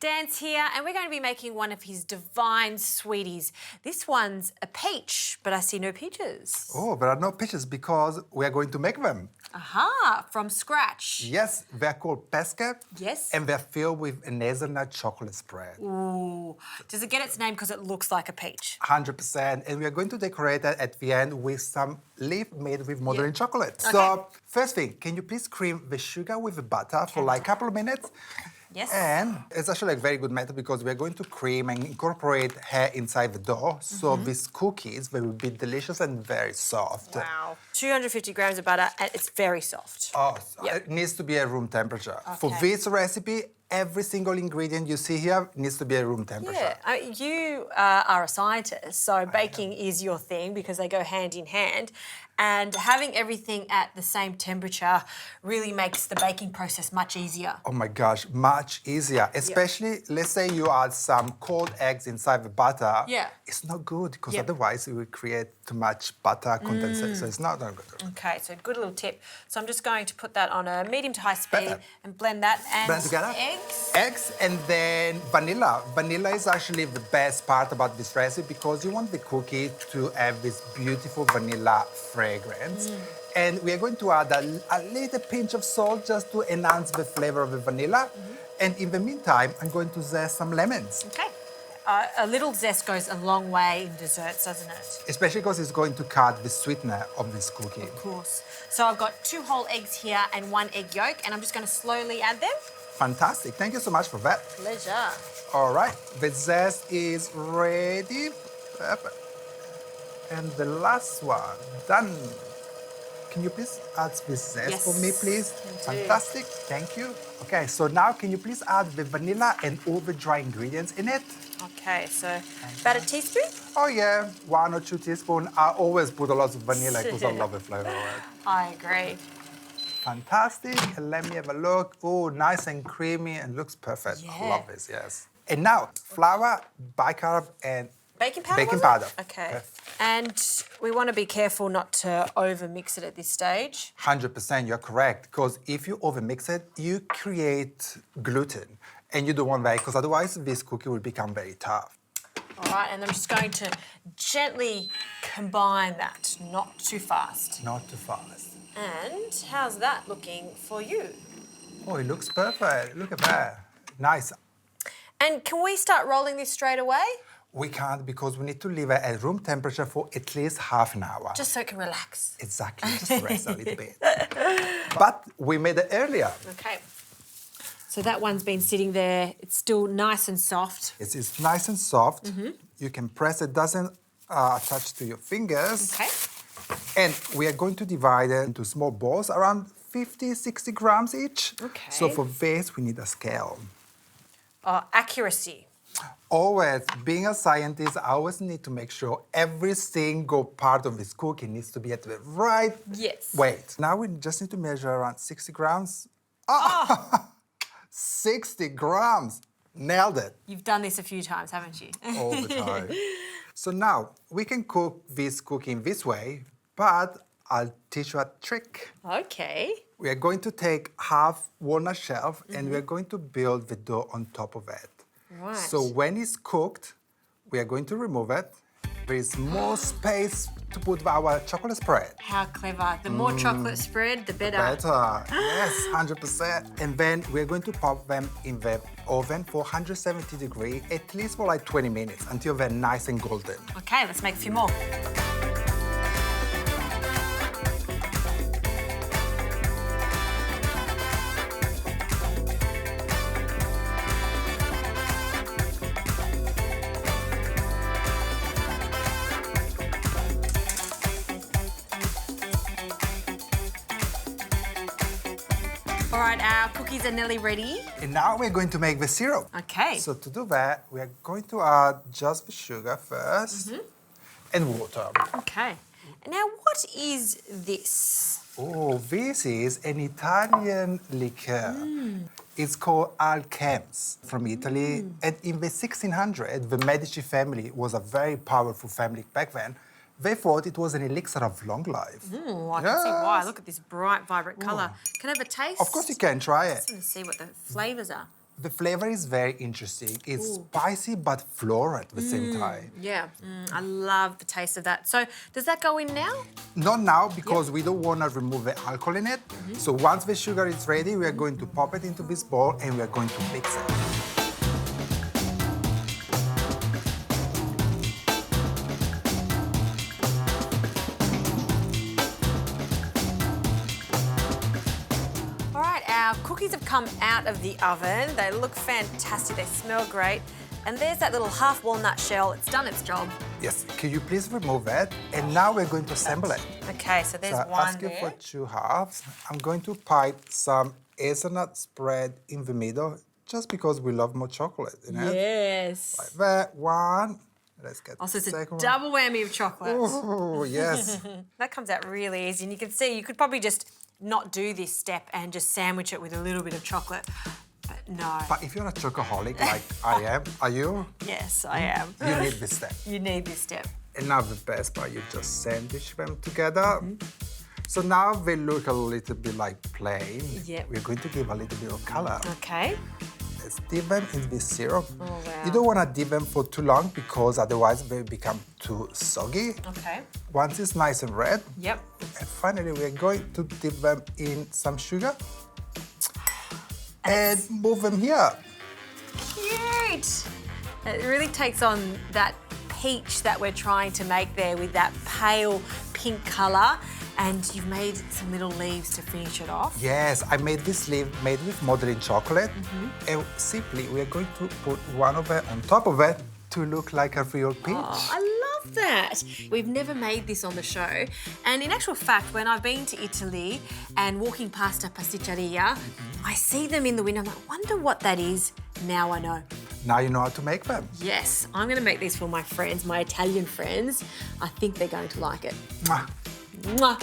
Dan's here and we're going to be making one of his divine sweeties. This one's a peach, but I see no peaches. Oh, there are no peaches because we are going to make them. Aha, from scratch. Yes, they're called Pesche. Yes. And they're filled with a hazelnut chocolate spread. Ooh. Does it get its name because it looks like a peach? 100%. And we are going to decorate it at the end with some leaf made with modern chocolate. Okay. So, first thing, can you please cream the sugar with the butter for like a couple of minutes? Yes. And it's actually a very good method because we're going to cream and incorporate hair inside the dough. So these cookies, they will be delicious and very soft. Wow. 250 grams of butter and it's very soft. Oh, it needs to be at room temperature. Okay. For this recipe, every single ingredient you see here needs to be at room temperature. Yeah, you are a scientist, so baking is your thing because they go hand in hand. And having everything at the same temperature really makes the baking process much easier. Oh my gosh, much easier. Especially, let's say you add some cold eggs inside the butter. Yeah. It's not good because otherwise it will create too much butter condensate. So it's not good. Okay, so good little tip. So I'm just going to put that on a medium to high speed and blend that and Blend together. Eggs. Eggs and then vanilla. Vanilla is actually the best part about this recipe because you want the cookie to have this beautiful vanilla fragrance. And we are going to add a little pinch of salt just to enhance the flavor of the vanilla. And in the meantime, I'm going to zest some lemons. Okay. A little zest goes a long way in desserts, doesn't it? Especially because it's going to cut the sweetener of this cookie. Of course. So I've got 2 whole eggs here and 1 egg yolk, and I'm just going to slowly add them. Fantastic. Thank you so much for that. Pleasure. All right. The zest is ready. Perfect. And the last one, done. Can you please add this zest for me, please? Fantastic. Thank you. Okay, so now can you please add the vanilla and all the dry ingredients in it? Okay, so about a teaspoon? Oh yeah, 1 or 2 teaspoons. I always put a lot of vanilla because I love the flavor of it. I agree. Fantastic. And let me have a look. Oh, nice and creamy and looks perfect. Yeah. I love this, yes. And now, flour, bicarb, and Baking powder? baking powder. Okay. Perfect. And we want to be careful not to over-mix it at this stage. 100%, you're correct. Because if you overmix it, you create gluten. And you don't want that because otherwise this cookie will become very tough. All right, and I'm just going to gently combine that, not too fast. Not too fast. And how's that looking for you? Oh, it looks perfect. Look at that. Nice. And can we start rolling this straight away? We can't because we need to leave it at room temperature for at least half an hour. Just so it can relax. Exactly, just rest a little bit. But we made it earlier. Okay. So that one's been sitting there. It's still nice and soft. It's nice and soft. You can press it, doesn't attach to your fingers. Okay. And we are going to divide it into small balls, around 50, 60 grams each. Okay. So for this, we need a scale. Accuracy. Always, being a scientist, I always need to make sure every single part of this cookie needs to be at the right weight. Now we just need to measure around 60 grams. 60 grams. Nailed it. You've done this a few times, haven't you? All the time. So now we can cook this cookie in this way, but I'll teach you a trick. Okay. We are going to take half walnut shelf and we are going to build the dough on top of it. Right. So when it's cooked, we are going to remove it. There is more space to put our chocolate spread. How clever. The more chocolate spread, the better. Better. Yes, 100%. And then we're going to pop them in the oven for 170 degrees, at least for like 20 minutes, until they're nice and golden. Okay, let's make a few more. All right, our cookies are nearly ready. And now we're going to make the syrup. Okay. So to do that, we are going to add just the sugar first and water. Okay. Now, what is this? Oh, this is an Italian liqueur. It's called Alchems from Italy. And in the 1600s, the Medici family was a very powerful family back then. They thought it was an elixir of long life. I can see why. Look at this bright, vibrant colour. Can I have a taste? Of course you can, try I it. just want to see what the flavours are. The flavor is very interesting. It's spicy but floral at the same time. Yeah, I love the taste of that. So does that go in now? Not now, because we don't want to remove the alcohol in it. So once the sugar is ready, we are going to pop it into this bowl and we are going to mix it. All right, our cookies have come out of the oven. They look fantastic, they smell great. And there's that little half walnut shell. It's done its job. Yes, can you please remove it? And now we're going to assemble it. Okay, so there's So one asking there. for 2 halves. I'm going to pipe some hazelnut spread in the middle, just because we love more chocolate in it. Yes. Like that, one. Let's get Also, the it's a second double whammy of chocolate. one. Oh, yes. That comes out really easy. And you can see, you could probably just not do this step and just sandwich it with a little bit of chocolate. But no. But if you're a chocoholic like I am, are you? Yes, I am. You need this step. You need this step. And now the best part, you just sandwich them together. So now they look a little bit like plain. Yep. We're going to give a little bit of color. Okay. Let's dip them in this syrup. Oh, wow. You don't want to dip them for too long because otherwise they become too soggy. Okay. Once it's nice and red, Yep. and finally we're going to dip them in some sugar and move them here. Cute. It really takes on that peach that we're trying to make there with that pale pink colour. And you've made some little leaves to finish it off. Yes, I made this leaf made with modeling chocolate. And simply, we're going to put one of it on top of it to look like a real peach. Oh, I love that. We've never made this on the show. And in actual fact, when I've been to Italy and walking past a pasticceria, I see them in the window. I'm like, wonder what that is. Now I know. Now you know how to make them. Yes, I'm going to make these for my friends, my Italian friends. I think they're going to like it. Mwah. Mwah.